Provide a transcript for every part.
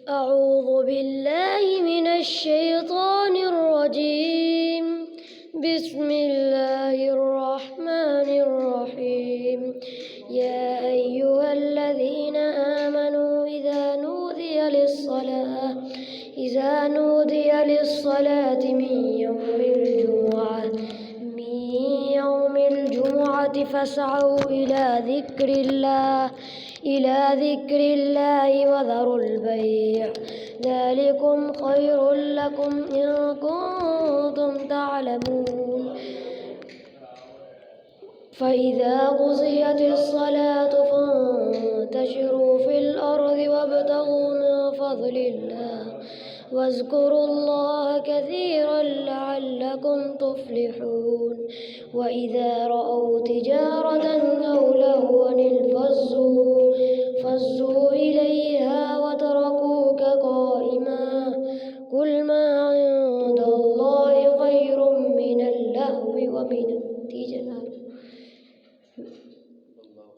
أعوذ بالله من الشيطان الرجيم. بسم الله الرحمن الرحيم. يا أيها الذين آمنوا إذا نودي للصلاة من يوم الجمعة فاسعوا إلى ذكر الله وذروا البيع ذلكم خير لكم إن كنتم تعلمون. فإذا قضيت الصلاة فانتشروا في الأرض وابتغوا من فضل الله واذكروا الله كثيرا لعلكم تفلحون. وإذا رأوا تجارة أو لهوا انفضوا إليها وتركوك قائما. قل ما عند الله خير من اللهو ومن التجارة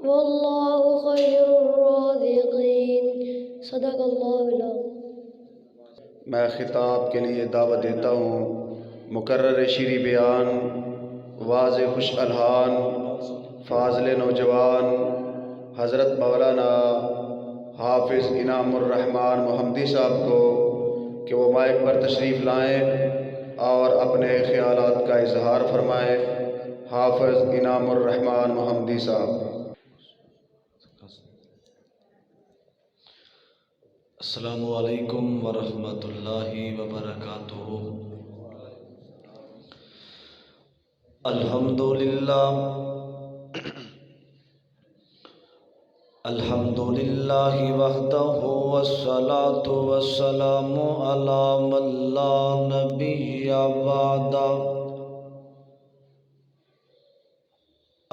والله خير الرازقين. صدق اللہ العظیم. میں خطاب کے لیے دعوت دیتا ہوں مقرر شیریں بیان، واضح خوش الحان، فاضل نوجوان حضرت مولانا حافظ انعام الرحمن محمدی صاحب کو کہ وہ مائک پر تشریف لائیں اور اپنے خیالات کا اظہار فرمائیں. حافظ انعام الرحمن محمدی صاحب. السلام علیکم ورحمۃ اللہ وبرکاتہ. الحمدللہ وحدہ والصلاة والسلام علی من لا نبی بعدہ.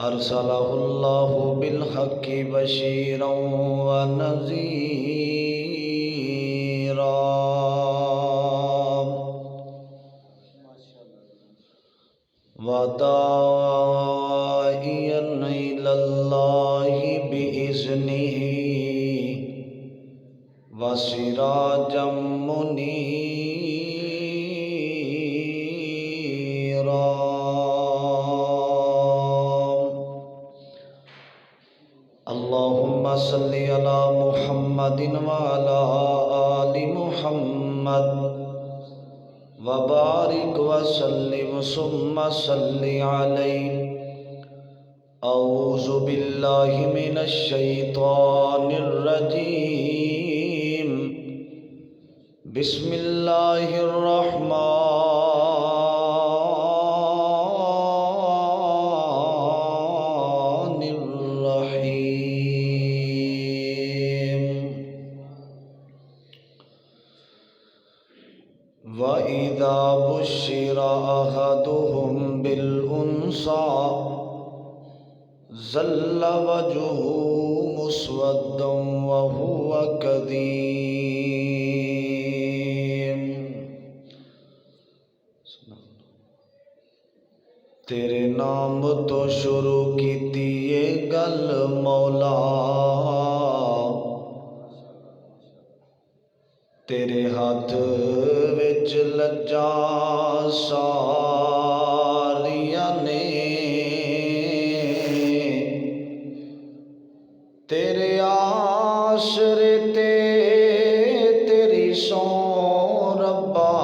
ارسلہ اللہ بالحق بشیرا ونذیرا وداعیا الی اللہ بإذنہ وسراجا منیرا. اللہم صلی علی محمد وعلی آل محمد وبارک وسلم ثم صلی علیہ. اعوذ باللہ من الشیطان الرجیم. بسم اللہ الرحمن الرحیم. وَإِذَا بُشِّرَ أَحَدُهُم بِالْأُنثَىٰ ظَلَّ وَجْهُهُ مُسْوَدًّا وَهُوَ كَظِيمٌ. تیرے نام تو شروع کیتی یہ گل مولا، تیرے ہاتھ وچ لجا ساریاں نے، تیرے آسرے تے تیری سوں ربا،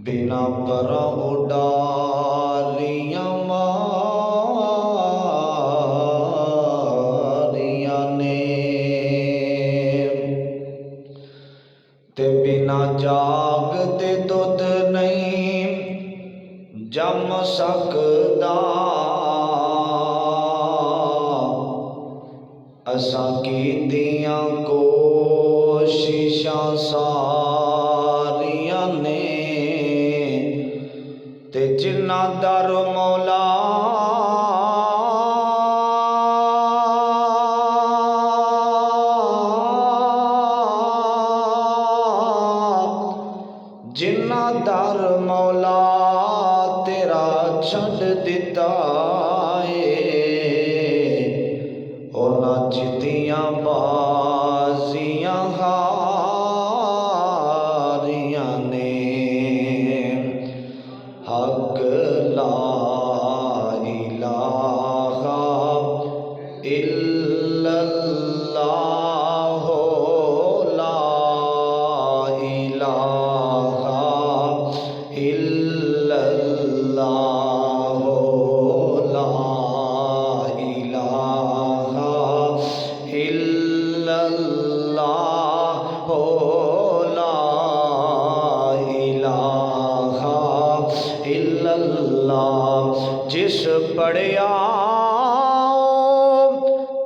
بنا پراں اڈاریاں ماریاں نے، تے بنا جاگ دے دودھ نہیں جم سکدا. اساں کیتیاں کوششاں ساریاں نے، تے جنہاں در مولا جنہاں در مولا تیرا چھڈ دتا ہے،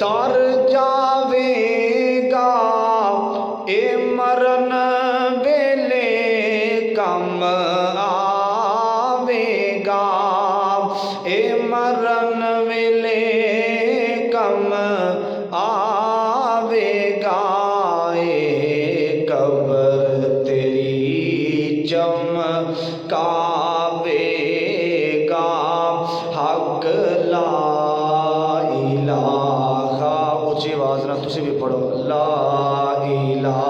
تر جاوے گا اے مرن ویلے کم آوے گا اے مرن ویلے کم آوے گا اے قبر تیری چمکاوے گا حق لا الہ اونچی آواز نہ تسی بھی پڑھو لا الہ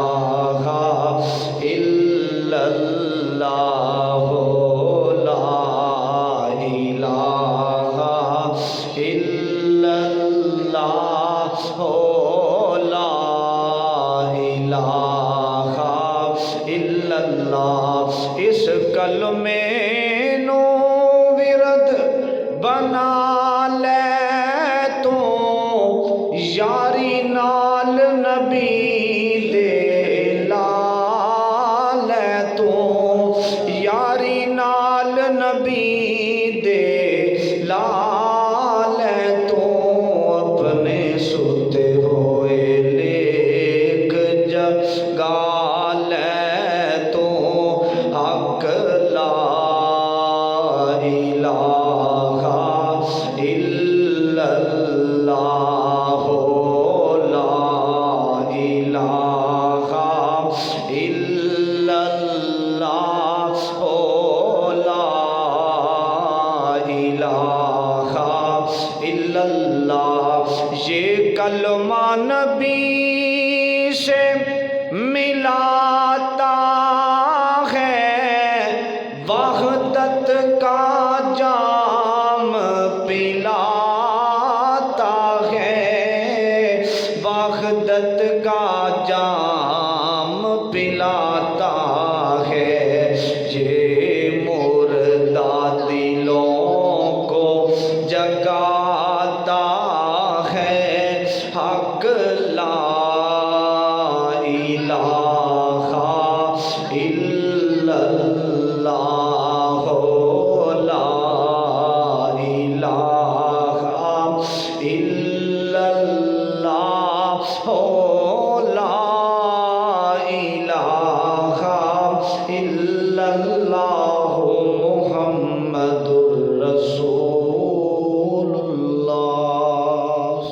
الا اللہ لا الہ الا اللہ لا الہ الا اللہ اس کلمے نو ورد بنا لے تو یاری نال نبی دے لا لے تو یاری نال نبی دے لا لے تو اپنے سوتے ہوئے لیک جگا لے تو حق لا الہ الا اللہ لا الہ الا اللہ لا الہ الا اللہ یہ کلمہ نبی سے ملاتا ہے وحدت کا جام پلاتا ہے وحدت کا جام پلاتا ہے یہ مردہ دلوں کو جگاتا ہے حق لا الہ الا اللہ لا الہ الا اللہ لا الہ الا اللہ محمد رسول اللہ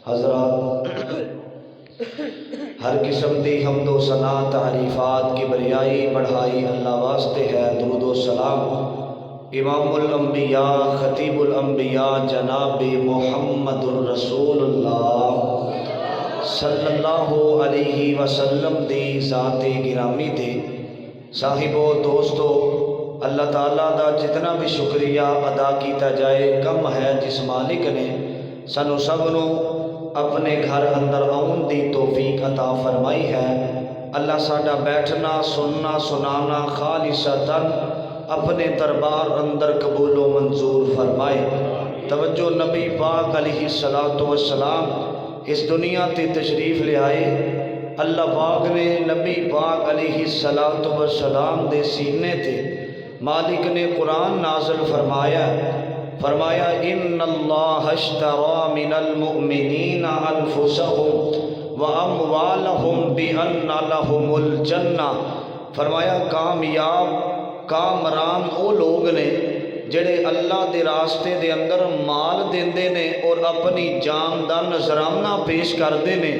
حضرات ہر قسم دی حمد و ثنا تعریفات کی بریائی بڑھائی اللہ واسطے ہے درود و سلام امام الانبیاء خطیب الانبیاء جناب محمد الرسول اللہ صلی اللہ علیہ وسلم دی ذات گرامی تے صاحبو دوستو اللہ تعالیٰ دا جتنا بھی شکریہ ادا کیتا جائے کم ہے جس مالک نے سانو سب نو اپنے گھر اندر آؤن دی توفیق عطا فرمائی ہے اللہ ساڈا بیٹھنا سننا سنانا خالصتاً اپنے دربار اندر قبول و منظور فرمائے توجہ نبی پاک علیہ السلام اس دنیا تے تشریف لے آئے اللہ پاک نے نبی پاک علیہ السلام دے سینے تے مالک نے قرآن نازل فرمایا ان اللہ اشترى من المؤمنین انفسهم واموالهم بان لهم الجنہ فرمایا کامیاب کامران او لوگ نے جڑے اللہ دے راستے دے اندر مال دیندے نے اور اپنی جان دا نذرانہ پیش کردے نے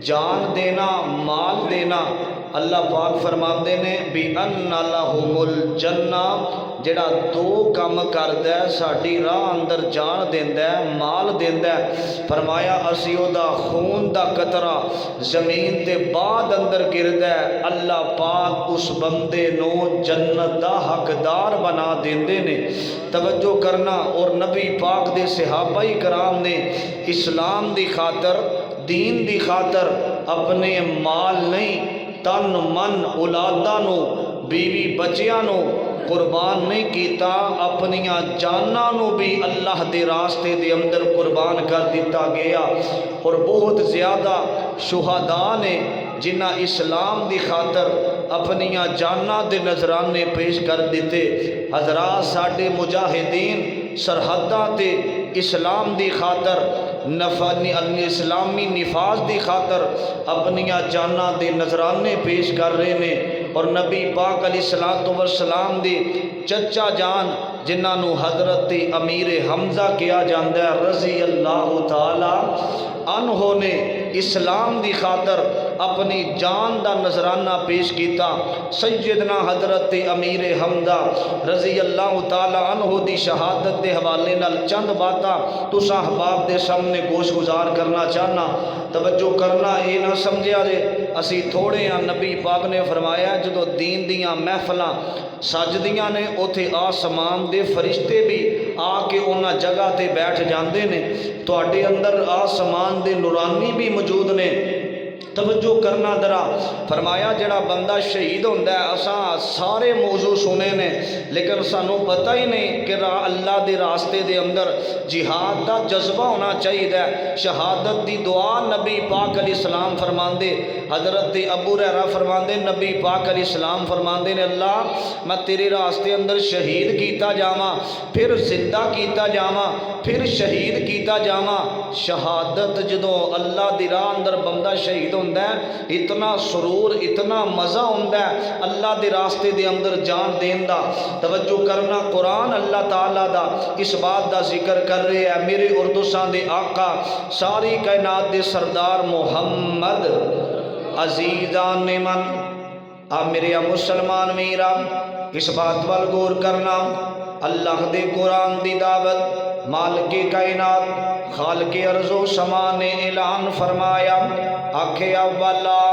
جان دینا مال دینا اللہ پاک فرماندے نے بِأَنَّ لَهُمُ الْجَنَّةَ جڑا دو کم کردہ ہے ساڑی راہ اندر جان دیندہ ہے مال دیندہ ہے فرمایا اسیو دا خون دا قطرہ زمین دے بعد اندر گردہ ہے اللہ پاک اس بندے نو جنت دا حقدار بنا دیندے نے توجہ کرنا اور نبی پاک دے صحابہ کرام نے اسلام دی خاطر دین دی خاطر اپنے مال نہیں تن من اولاداں نو بیوی بچیاں نو قربان نہیں کیتا اپنیاں جاناں نو بھی اللہ دے راستے دے اندر قربان کر دیتا گیا اور بہت زیادہ شہداء نے جنہ اسلام دی خاطر اپنیاں جاناں دے نذرانے پیش کر دیتے حضرات ساڈے مجاہدین سرحداں تے اسلام دی خاطر اسلامی نفاذ دی خاطر اپنیاں جاناں دے نذرانے پیش کر رہے نے، اور نبی پاک علیہ الصلوۃ والسلام دی چچا جان جنہاں نو حضرت امیر حمزہ کیا جاندہ ہے رضی اللہ تعالی عنہ نے اسلام دی خاطر اپنی جان دا نذرانہ پیش کیتا۔ سیدنا حضرت امیر حمزہ رضی اللہ تعالی عنہ دی شہادت دے حوالے نال چند باتاں تساں احباب دے سامنے گوش گزار کرنا چاہنا۔ توجہ کرنا، اے نہ سمجھیا جے اسی تھوڑے ہاں۔ نبی پاک نے فرمایا جدو دین دیاں محفلاں سجدیاں نے اوتھے آسمان دے فرشتے بھی آ کے انہاں جگہ تے بیٹھ جاندے نے، تواڈے اندر آسمان دے نورانی بھی موجود نے۔ توجہ کرنا ذرا، فرمایا جڑا بندہ شہید ہوتا ہے، اساں سارے موضوع سنے نے لیکن سانوں پتہ ہی نہیں کہ اللہ دے راستے دے اندر جہاد دا جذبہ ہونا چاہیے۔ شہادت دی دعا نبی پاک علیہ السلام فرماندے، حضرت ابو ہریرہ فرماندے نبی پاک علیہ السلام فرماندے نے اللہ میں تیرے راستے اندر شہید کیتا جاواں، پھر زندہ کیتا جاواں، پھر شہید کیتا جاواں۔ شہادت جدوں اللہ دی راہ اندر بندہ شہید ہوتا ہے، اتنا سرور اتنا مزہ ہوتا ہے اللہ دے راستے دے اندر جان دین دا۔ توجہ کرنا، قرآن اللہ تعالیٰ دا اس بات دا ذکر کر رہے ہیں، میرے اور تساں دے آقا ساری کائنات دے سردار محمد عزیزان من میرے مسلمان میرا اس بات وال غور کرنا، اللہ دے قرآن دی دعوت مالک کائنات خالق ارض و سما نے اعلان فرمایا، آکھے اولا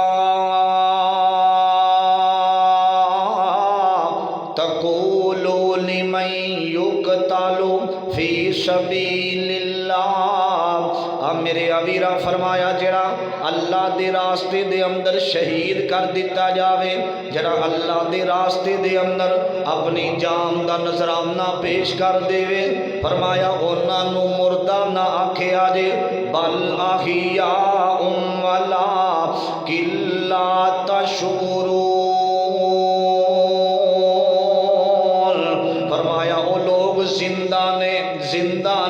تقولو لمن یقتل فی سبیل اللہ۔ میرے ابیرہ فرمایا جڑا اللہ دے راستے دے اندر شہید کر دیتا جاوے، جڑا اللہ دے راستے دے اندر اپنی جان دا نذرانہ پیش کر دے، فرمایا انہاں نو مردہ نہ آکھیا جے بل احیاء ولکن لا تشعرون۔ فرمایا وہ لوگ زندہ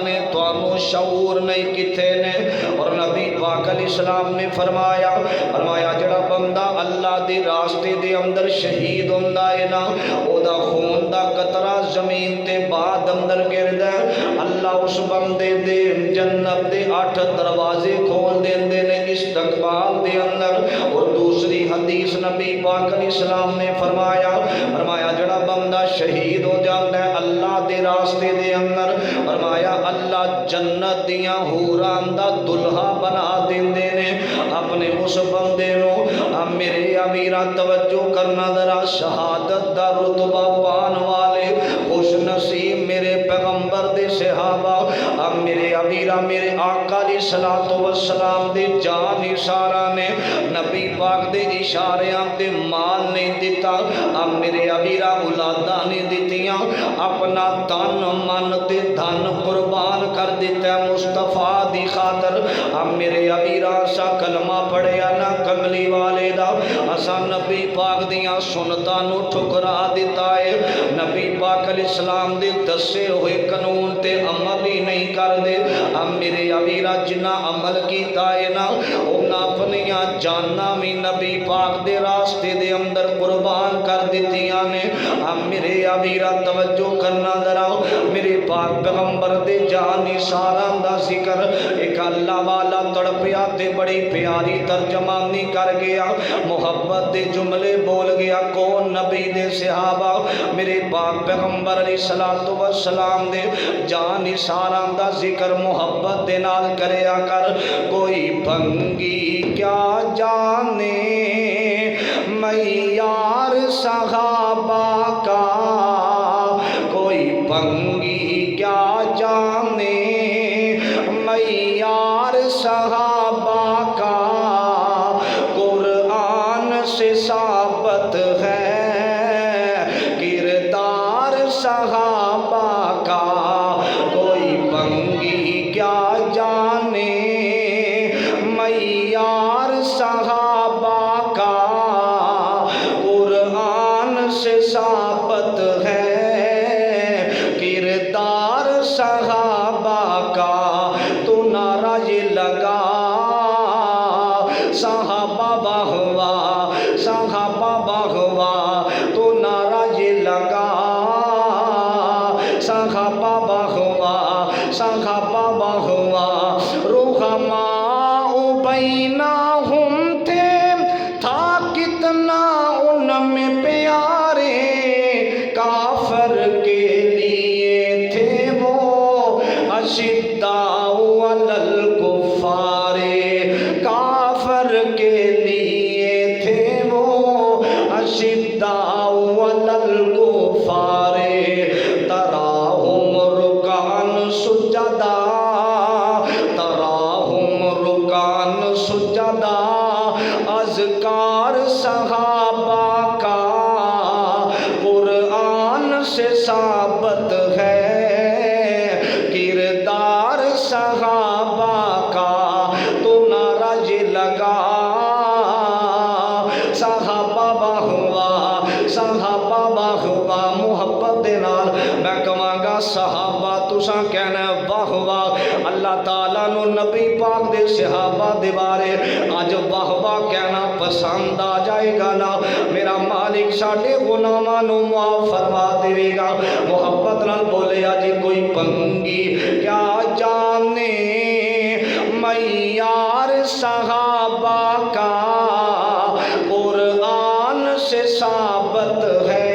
نے تو شعور نہیں کتھے نے۔ اور نبی پاک علیہ السلام نے فرمایا جڑا بندہ اللہ دے راستے دے اندر شہید ہوندا ہے نا، او دا خون دا قطرہ زمین تے بعد اندر گردا ہے، اللہ اس بندے دے جنت دے 8 دروازے کھول دیندے نے استقبال دے اندر۔ اور دوسری حدیث نبی پاک علیہ السلام نے فرمایا جڑا بندہ شہید ہو جاندا ہے اللہ دے راستے دے اندر، فرمایا اللہ جنت دیاں حوراں دا دلہا بنا دیندے نے اپنے اس بندے نو۔ میرے امیرہ توجہ کرنا ذرا، شہادت دا رتبہ پان والے خوش نصیب میرے پیغمبر دے صحابہ، میرے امیرہ میرے آقا علیہ الصلوۃ والسلام دے جان اشارہ نے نبی پاک دے اشاریاں تے مال نہیں دیتا، میرے امیرہ اولاداں نہیں دیتیاں، اپنا تن من تے دھن قربان کر دیتا ہے مصطفیٰ دی خاطر۔ میرے امیرہ سا کلمہ پڑھیا نہ کملی والے دا، اسا نبی پاک دیاں سنتاں نو ٹھکرا دیتا ہے، نبی پاک علیہ السلام دے دسے ہوئے قانون تے عمل ہی نہیں کر دے۔ میرے امیرہ جنہ عمل کیتا ہے نا، انہاں اپنیاں جاناں بھی نبی پاک دے راستے دے اندر قربان کر دیتیاں نے۔ میرے امیرہ توجہ کرنا ذرا، میرے پاک پیغمبر دے جانی ساراں دا ذکر ایک اللہ والا تڑپیا تے بڑی پیاری ترجمانی کر گیا، محبت دے جملے بول گیا۔ کون؟ نبی دے صحابہ میرے پاک پیغمبر علیہ الصلوۃ والسلام دے جانی ساراں دا ذکر محبت دے نال کریا کر۔ کوئی بھنگی کیا جانے معیار صحابہ کا، کوئی بھنگی کیا جانے معیار صحابہ کا، قرآن سے ثابت ہے کردار صحابہ کا، کوئی بھنگی کیا جانے معیار صحابہ کا، قرآن نعرہ یہ لگا صحابہ واہ واہ صحابہ واہ واہ تو نعرہ یہ لگا صحابہ واہ واہ صحابہ واہ واہ رحماء بینہم تھے تھا کتنا ان میں پیارے کافر کے لیے تھے وہ اشداء علی الکفار کافر کے لیے تھے وہ اشداء علی الکفار تراہم رکعن سجدا تراہم رکعن سجدا اذکار صحابہ کا قرآن سے ثابت ہے کردار صحابہ کا تو نعرہ یہ لگا صحابہ واہ واہ صحابہ واہ واہ محبت دے نال میں کہاں گا صحابہ تساں کہنا واہ واہ اللہ تعالیٰ نو نبی پاک دے صحابہ دے بارے آج واہ واہ کہنا پسند آ جائے گا نا میرا مالک ساڈے غلاماں نو معاف فرما دے گا محبت نال بولے آج کوئی پنگی کیا جانے معیار صحابہ کا قرآن سے ثابت ہے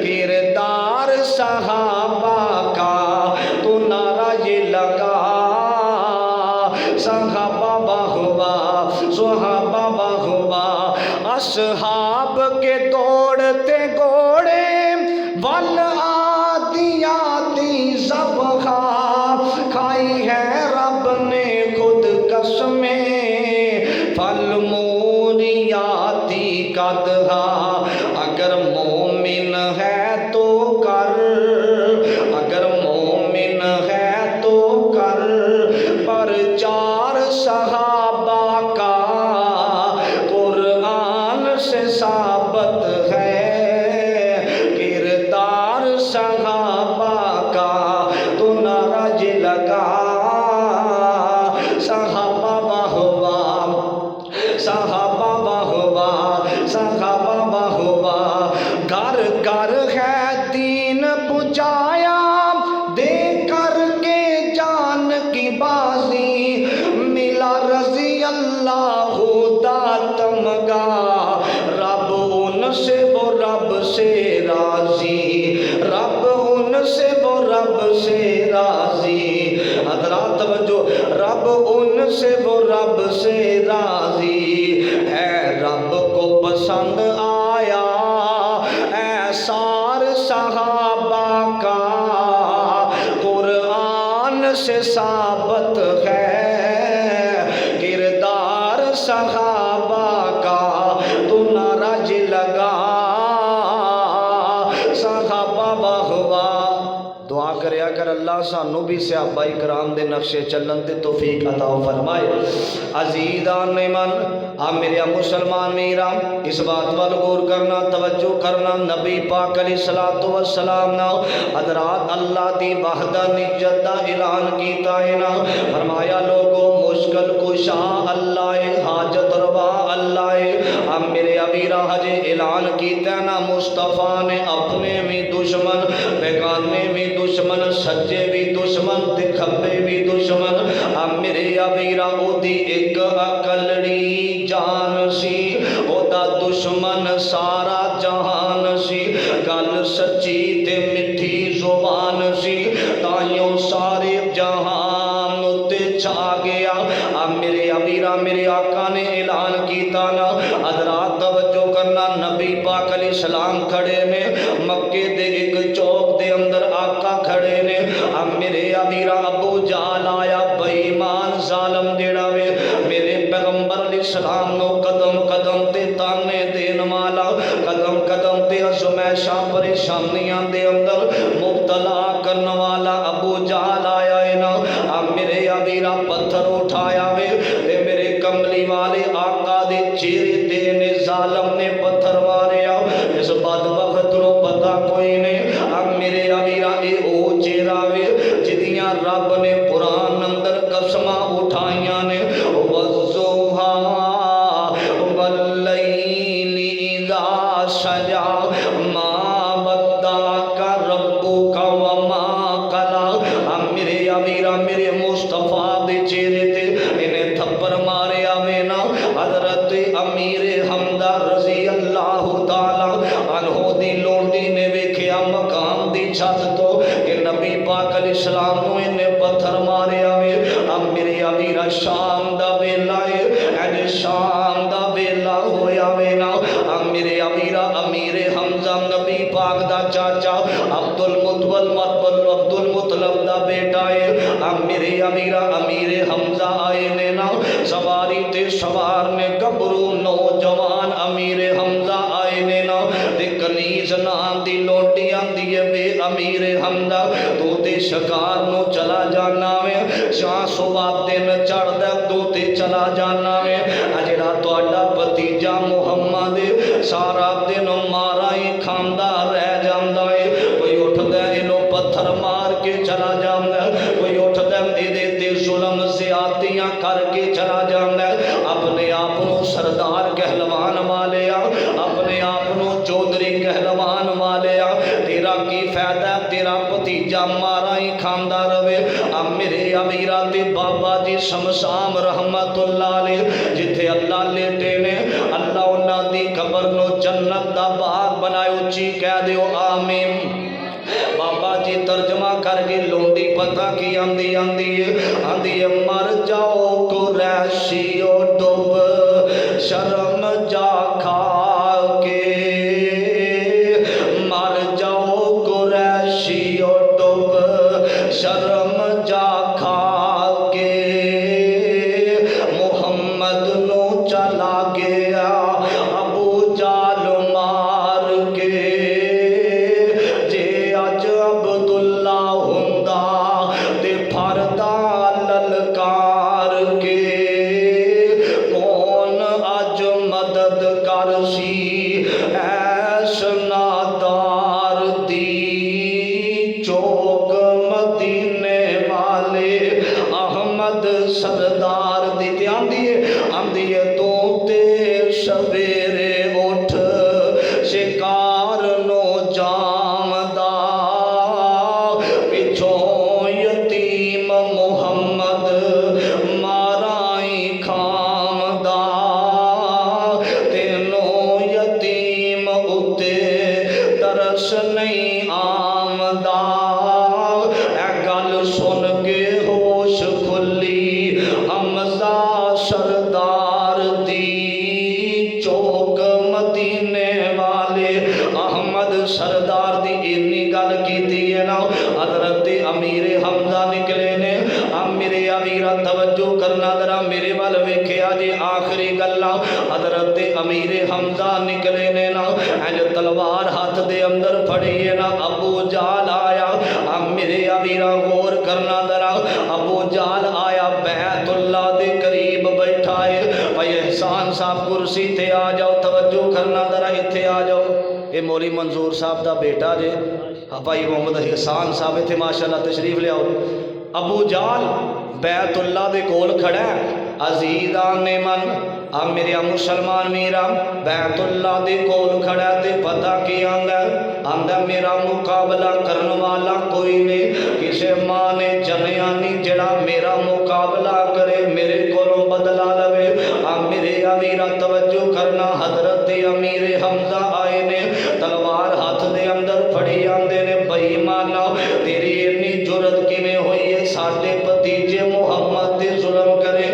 کردار صحابہ کا تو نعرہ یہ لگا صحابہ واہ واہ صحابہ واہ واہ اصحاب کے دوڑتے گھوڑے والعادیاتی ذبحہ کھائی ہے رب نے خود قسمیں فالموریاتی قدحا اگر مومن ہے تو کر اگر مومن ہے تو کر پر چار صحابہ کا قرآن سے ثابت ہے کردار صحابہ کا تو نعرہ یہ لگا صحابہ واہ واہ صحابہ واہ واہ صحابہ واہ واہ گھر گھر ہے دین بجایا دے کر کے جان کی بازی ملا رضی اللہ دا تمغا رب ان سے وہ رب سے راضی رب ان سے وہ رب سے راضی حضرات توجہ رب ان سے وہ رب سے راضی ہے رب کو پسند آیا ایثار صحابہ کا قرآن سے ثابت ہے کردار صحابہ کا تو نعرہ یہ لگا صحابہ واہ واہ دعا کریا کر اللہ سانو بھی صحابہ کرام دے نقشے چلن تے توفیق عطا فرمائے عزیزان من آپ میرے مسلمان میرا اس بات وال غور کرنا توجہ کرنا نبی پاک علیہ الصلوۃ والسلام نا حضرات اللہ دی وحدانیت دا اعلان کیتا ہے نا فرمایا لوگوں مشکل کشا اللہ ہے حاجت روا اللہ ہے آپ میرے ابیرا ہجے اعلان کیتا ہے نا مصطفیٰ نے اپنے بھی دشمن بیگانے بھی دشمن سجے بھی دشمن تے کھبے بھی دشمن اب میرے ابیرا او دی ایک اکلڑی جان سی او دا دشمن سارا جہان سی گل سچی تے مٹھی زبان سی تائیوں سارے جہان تے چھا گیا اب میرے ابیرا میرے آقا نے اعلان کیتا نا حضرات توجہ کرنا نبی پاک علیہ السلام کھڑے نے مکے دے ایک چوک دے اندر آقا کھڑے نے اب میرے ابیرا ابو جہل آیا بے ایمان ظالم جڑا وے میرے پیغمبر علیہ السلام نو قدم قدم تے تانے دین والا قدم قدم تے ازمائشاں پریشانیاں دے اندر مبتلا کرن والا ابو جہل آیا ہے نا اب میرے ابیرا پتھر اٹھایا وے تے میرے کملی والے آقا دے چہرے تے نے ظالم نے پتھر ماریا اس بدبخت نو پتہ کوئی نہیں اب میرے ابیرا اے او چہرہ وے جدیاں رب نے قرآن اندر چہرے تے انہیں تھپڑ مارے آوے نا حضرت امیر حمزہ رضی اللہ تعالی عنہ دی لونڈی نے ویکھیا مقام دی چھت تو کہ نبی پاک علیہ السلام نو انہیں پتھر مارے آوے میرے امیر شام دا ویلا ہے اج شام دا ویلا ہویا وے نا میرے امیر حمزہ نبی پاک دا چاچا عبد المطلب دا بیٹا ہے میرے امیر حمزہ آئے نے نا سواری تے سوار نے گبرو نوجوان امیر حمزہ آئے نے نا تے کنیز نام دی لوٹی آندی ہے بے امیر حمزہ تو تے شکار نو چلا جانا وے شاہ صبح دن چڑھ دے تو تے چلا جانا وے اجڑا تہاڈا بھتیجا محمد سارا دن مارا ہی کھاندا رہ جاندا ہے کوئی اٹھ دے اینو پتھر مار کے چلا جاندا ہے کوئی اٹھ دے دے تے ظلم زیادتیاں کر کے چلا جاندا ہے اپنے آپ نو سردار کہلوان والیا اپنے آپ نو چودھری کہلوان والیا تیرا کی فائدہ تیرا بھتیجا مارا ہی کھاندا رہے اب میرے امیرہ تے بابا جی شمشام رحمت اللہ علیہ جتھے اللہ لیٹے نے اللہ انہاں دی قبر نو جنت دا باغ بنائے اچھی کہہ دیو آمین بابا جی ترجمہ کر کے لونڈی پتہ کی آندی ہے مر جاؤ قریشیو ڈوب شرم جا کھا کے مر جاؤ قریشیو ڈوب شرم جا کھا کے محمد نو چلا گیا ابو جال مار کے جے اج عبداللہ ہوندا تے پھردا للکار کے کون اج مدد کر سی ایس نادار دی چوک مدینے والے احمد سردار دی آندی ہے تو تے سویرے اٹھ شکار نو جام دا پچھوں یتیم محمد مارائی خام دا تینوں یتیم اتے درس نہیں آمدا اے گل سن کے ہوش کھلی حمزہ سردار دی چوک مدینے والے احمد سردار دی انی گل کیتی ہے نا حضرت امیر حمزہ نکلے نے میرے امیرہ توجہ کرنا ذرا میرے وال ویکھیا جی آخری گلاں حضرت امیر حمزہ نکلے نے نا انج تلوار ہاتھ دے اندر پھڑی ہے نا ابو جال آیا میرے امیرہ غور کرنا ذرا ابو جال آیا بیت اللہ دے قریب بیٹھا ہے بھائی احسان صاحب کرسی تے آ جاؤ توجہ کرنا ذرا ایتھے آ جاؤ اے مولی منظور صاحب دا بیٹا جے بھائی محمد احسان صاحب ایتھے ماشاءاللہ تشریف لے آؤ ابو جال بیت اللہ دے کول کھڑا ہے عزیزان من میرے مسلمان میرا بیت اللہ دے کول کھڑا ہے تے پتہ کی آندا میرا مقابلہ کرن والا کوئی نہیں کسے ماں نے جنیا نہیں جڑا میرا مقابلہ کرے میرے کولوں بدلا لوے میرے امیرہ توجہ کرنا حضرت امیر حمزہ آئے نے تلوار ہاتھ دے اندر پھڑی آندے نے بھائی مانا تیری اتنی جرت کیویں ہوئی ہے ساڈے بھتیجے محمد تے ظلم کرے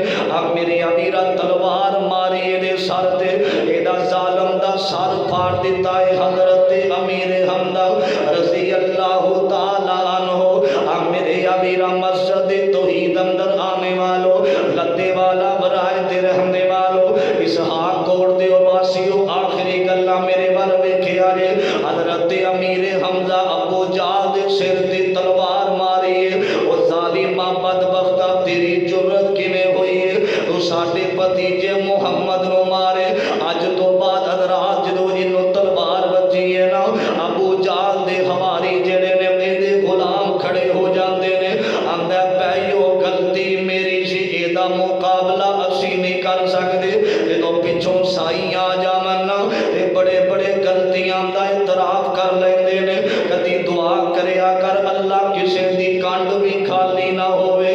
میرے امیرہ تلوار ماری دے سر تے ایدا ظالم دا سر پھاڑ دیتا ہے حضرت امیر حمزہ رضی اللہ تعالی عنہ میرے امیرہ مسجد توحید اندر آنے والو لدے والا برائے تے رہنے والو اسحاق کوڑ دیو واسیو آخری گلہ میرے بل ویکھیا جے حضرت امیر حمزہ ابو جال دے سر تے تلوار ماری او ظالمہ بدبختہ تیری جرت کیویں ہوئی ہے تو ساڈے بھتیجے محمد نو مارے اج تو بعد حضرات جدوں اینو تلوار بجی ہے نا ابو جال دے ہواری جڑے نے میرے غلام کھڑے ہو جاندے نے آندا پیو غلطی میری سی ایدا مقابلہ اسی نہیں کر سکدے جدوں پچھوں سائی آ جاون نا تے بڑے بڑے غلطیاں دا اعتراف کر لیندے نے کدی دعا کریا کر اللہ کسے دی کانڈ بھی خالی نہ ہوے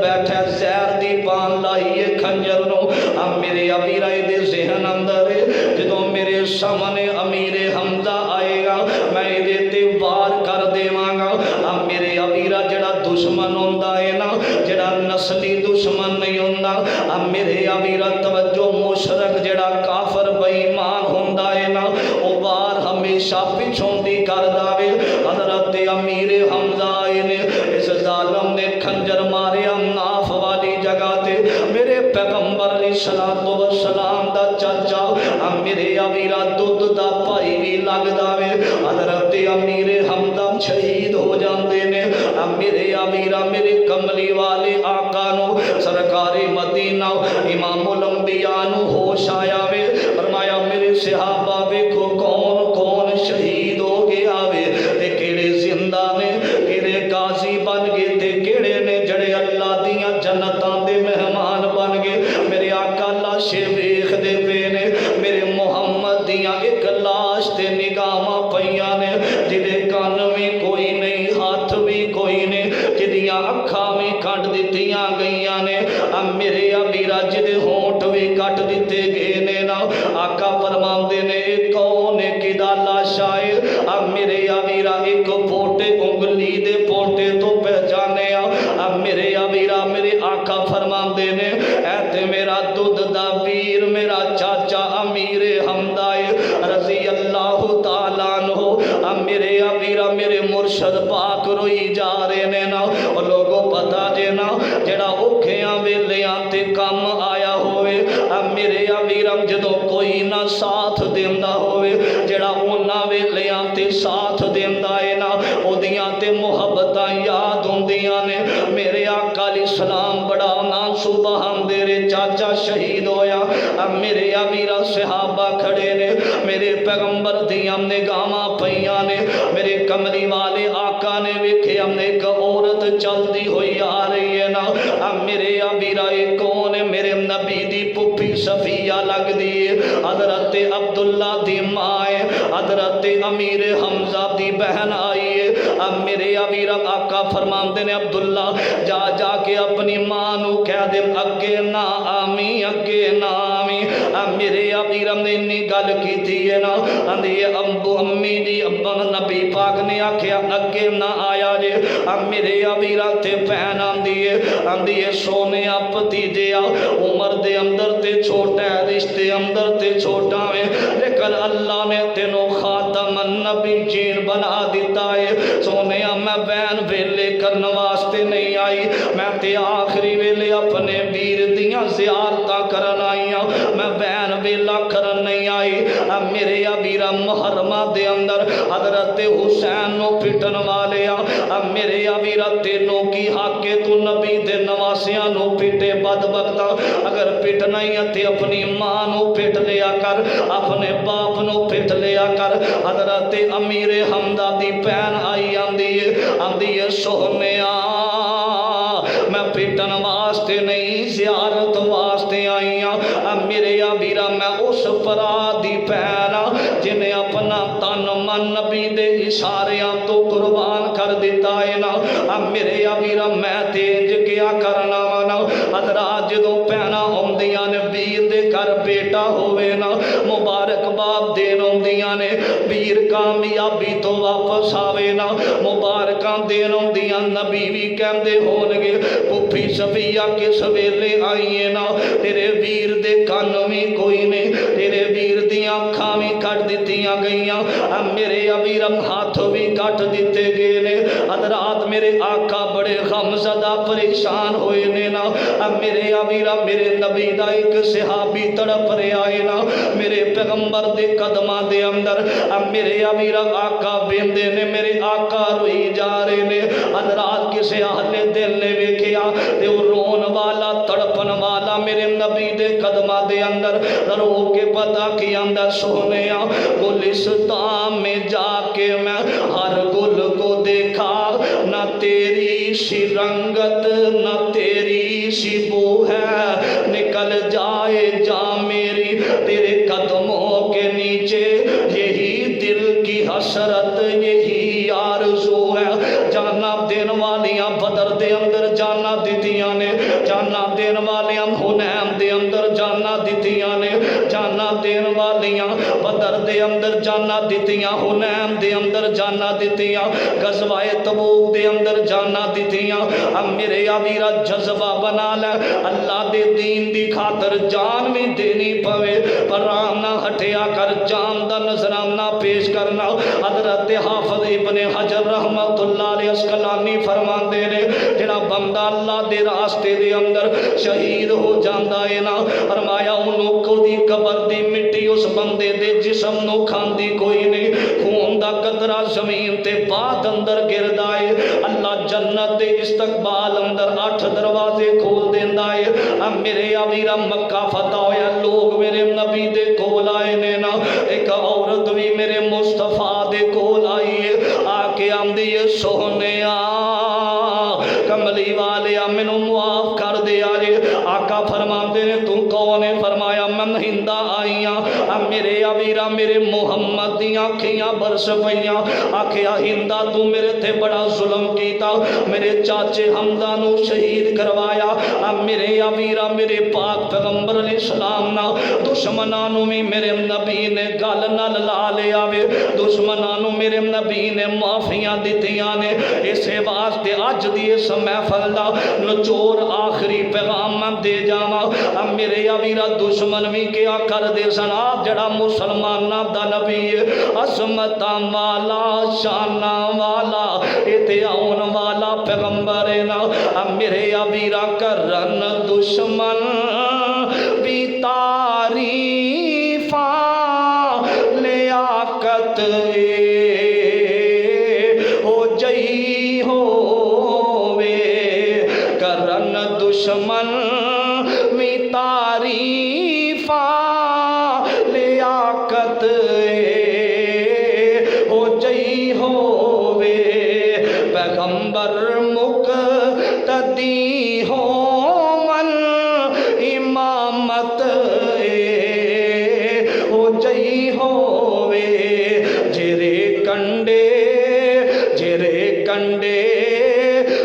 بیٹھا زہر دی پان لائیے خنجر نو میرے ابیرا دے ذہن اندر جدوں میرے سامنے امیر حمزہ آئے گا میں دے تے وار کر دیواں گا میرے ابیرا جڑا دشمن ہوندا ہے نا جڑا نسلی دشمن نہیں ہوندا میرے ابیرا توجہ مشرک جڑا کافر بے ایمان ہوندا ہے نا او وار ہمیشہ پیچھوں دی کردا وے حضرت امیر حمزہ آئے نے اس ظالم نے کھنجر ماریا ناف والی جگہ تے میرے پیغمبر علیہ الصلوۃ والسلام دا چاچا میرے ابیرا دودھ دا بھائی بھی لگدا وے حضرت امیر حمزہ شہید ہو جاندے نے میرے ابیرا میرے کملی والے آقا نو سرکار مدینہ امام الانبیاء نو ہوش آیا وے فرمایا میرے صحابہ ویکھو کون کون شہید ہو گیا وے تے کیڑے زندہ نے کیڑے غازی بن گئے تے کیڑے نے جڑے اللہ دیاں جنتاں دے مہمان بن گئے میرے آقا لاشے ویکھ دے پے نے میرے محمد دیاں ایک لاش تے نگاہاں پیاں نے جدے کان بھی کوئی نہیں ہاتھ بھی کوئی نہیں جدیاں اکھاں بھی کٹ دتیاں گئیاں نے میرے ابیرا جدے ہونٹ بھی کٹ دتے گئے نے نا آقا فرماندے نے کون کدا لاش آئے میرے ابیرا ایک پوٹے انگلی دے پوٹے تو پہچانے میرے ابیرا میرے آقا فرماندے نے اے تے میرا دودھ دا ویر میرا چاچا امیر حمزہ رضی اللہ تعالیٰ عنہ میرے ابیرا میرے مرشد پاک روئی جا رہے نے نا لوگوں پتا جے نا جڑا اوکھیاں ویلیاں تے کم آیا ہوئے میرے ابیرا جدوں کوئی نہ ساتھ دیندا ہوئے جڑا اونا ویلیاں تے ساتھ دیندا ہے نا اودیاں تے محبتاں یاد ہوندیاں نے میرے آقا علیہ السلام بڑا نا سبحان دے رے چاچا شہید ہویا میرے ابیرا صحابہ کھڑے نے میرے پیغمبر دیاں نگاہاں پیاں نے میرے کملی والے آقا نے ویکھے ہم نے ایک عورت چلدی ہوئی آ رہی ہے نا میرے ابیرا کون ہے میرے نبی دی پھپھی صفیہ لگ دی حضرت عبداللہ دی ماں ہے حضرت امیر حمزہ دی بہن آئی ہے میرے ابیرا آقا فرماندے نے عبداللہ جا جا کے اپنی ماں نو کہہ دے اگے نہ آمی اگے نہ آمی میرے ابیرا نے انی گل کیتی ہے نا اندی ابو امی دی ابا نبی پاک نے آکھیا اگے نہ آیا جے میرے ابیرا تے بہن آندی ہے سونے پتیجے عمر دے اندر تے چھوٹا ہے رشتے اندر تے چھوٹا ہے لیکن اللہ نے تینوں خاتم النبی جین بنا دیتا ہے سونے میں بہن ویلے کرن واسطے نہیں آئی میں تے آخری ویلے اپنے ویر دیاں زیارتاں کرن آئی میں بہن ویلا کرن نہیں آئی میرے ابیرا محرمہ دے اندر حضرت حسین نو پٹن والے میرے ابیرا تینوں کی حق کے تو نبی دے نواسیاں نو پٹے بدبختا اگر پٹنا ہی تے اپنی ماں نو پٹ لیا کر اپنے باپ نو پٹ لیا کر حضرت امیر حمزہ دی بہن آئی آندی ہے سونیا میں پٹن واسطے نہیں زیارت واسطے آئی ہوں میرے ابیرا میں اس پرا دی بہن جنہیں اپنا تن من نبی دے اشاریاں تو قربان کر دیتا ہے نا میرے ابیرا میں تیج کیا کرنا نا حضرات جدوں پہنا ہوندیاں نے ویر دے کر بیٹا ہوئے نا مبارک باب دین ہوندیاں نے ویر کامیابی تو واپس آوے نا مبارکاں دین ہوندیاں نبی بھی کہندے ہونگے پھپھی صفیہ کس ویلے آئیے نا تیرے ویر دے کان بھی کوئی نہیں تیرے ویر دیاں اکھاں بھی کٹ دتیاں گئیاں میرے ابیرم ہاتھ بھی کٹ دیتے گئے نے حضرات میرے آقا بڑے غم زدہ پریشان ہوئے نے نا میرے ابیرا میرے نبی دا ایک صحابی تڑپ رہے آئے نا میرے پیغمبر دے قدمہ دے اندر میرے ابیرا آقا بیندے نے میرے آقا روئی جا رہے نے حضرات کسے اہل دل نے ویکھیا تے وہ رون والا تڑپن والا میرے نبی دے قدمہ دے اندر رو کے پتا کی اندر سونیا گلستان میں جا کے میں ہر گل کو دیکھا نہ تیری سی رنگت نہ تیری سی بو ہے نکل جائے جا میری تیرے قدموں کے نیچے یہی دل کی حسرت یہی آرزو ہے جانا دین والیاں بدر دے اندر جانا دیتی دتیاں نے جانا دین والیاں حنین دے اندر جانا دتیاں نے جانا دین والیاں بدر دے اندر جانا دتیاں حنین دے اندر جانا دتیاں غزوہ تبوک دے اندر جانا دتیاں اب میرے آویرا جذبہ بنا لے اللہ دے دین دی خاطر جان بھی دینی پوے پر نہ ہٹیا کر جان دا نذرانہ پیش کرنا حضرت حافظ ابن حجر رحمت اللہ علیہ اسقلانی فرمان دے نے جڑا بندہ اللہ دے راستے دے اندر شہید ہو جاندا ہے نا فرمایا انہوں کو دی قبر دی مٹی اس بندے دے جسم نو کھاندی کوئی نہیں خون دا قطرہ زمین تے بعد اندر گردا ہے اللہ جنت دے استقبال اندر 8 دروازے کھول دیندا ہے اب میرے آویرا مکہ فتح ہویا لوگ میرے نبی دے کول آئے نے نا ایک عورت بھی میرے مصطفیٰ دے کول آئی ہے آکے آمدی ہے سونیا کملی والیا مینوں معاف کر دے آجے آقا فرماندے نے تو کون ہے فرمایا من ہندہ آئیاں اب میرے آویرا میرے محمد دی آنکھیاں برس پئیاں آکھیا ہندہ تو میرے تھے بڑا ظلم کیتا میرے چاچے حمزہ نو شہید کروایا اب میرے آویرا میرے پاک پیغمبر علیہ السلام نا دشمنانو میں میرے نبی نے گل نال لا لے آوے دشمنانو میرے نبی نے معافیاں دیتیاں نے اسے واسطے اج دی اس محفل دا نچور آخری پیغام دے جاواں اب میرے آویرا دشمن بھی کیا کر دے سن آپ جڑا مسلماناں دا نبی عظمتاں والا شاناں والا ایتے آن والا پیغمبر نا اب میرے آویرا کرن دشمن بھی تعریفاں لیاقت ہو جئی ہووے کرن دشمن بھی تعریفاں لیاقت ہو جئی ہووے پیغمبر مقتدی ہو من امامت ہو جئی ہووے جیرے کنڈے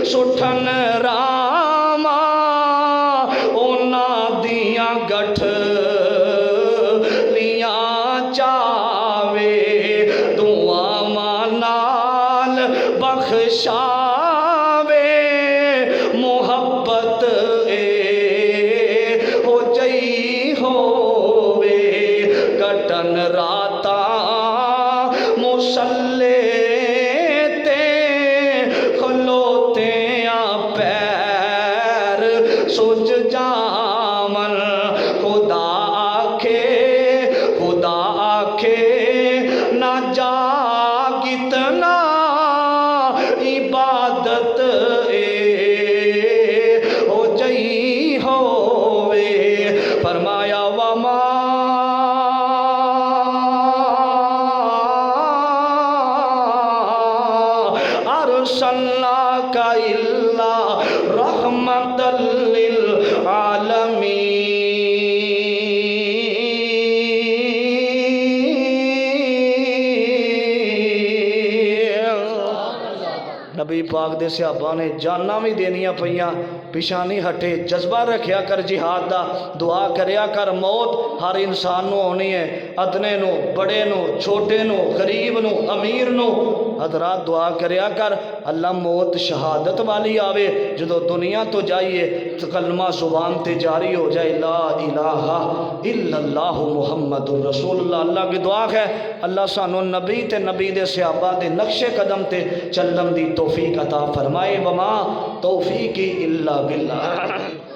سٹھن راما اونا دیاں گٹھ لیاں چاوے دعا مانال بخشاوے محبت ہو جئی ہووے کٹن راتا مسلے تے کھلوتے پیر سج جامن خدا آکھے نہ جاگتنا عبادت ہو جئی ہووے فرمایا وما ارسلناک الا رحمۃ للعالمین نبی پاک دے صحابہ نے جانا بھی دینیاں پئیاں پیچھا نہیں ہٹے جذبہ رکھیا کر جہاد دا دعا کریا کر موت ہر انسان نو ہونی ہے ادنے نو بڑے نو چھوٹے نو غریب نو امیر نو حضرات دعا کریا کر اللہ موت شہادت والی آوے جدو دنیا تو جائیے تو کلمہ زبان تے جاری ہو جائے لا الہ الا اللہ محمد رسول اللہ اللہ کی دعا ہے اللہ سانو نبی تے نبی دے صحابہ دے نقش قدم تے چلن دی توفیق عطا فرمائے وما توفیقی الا باللہ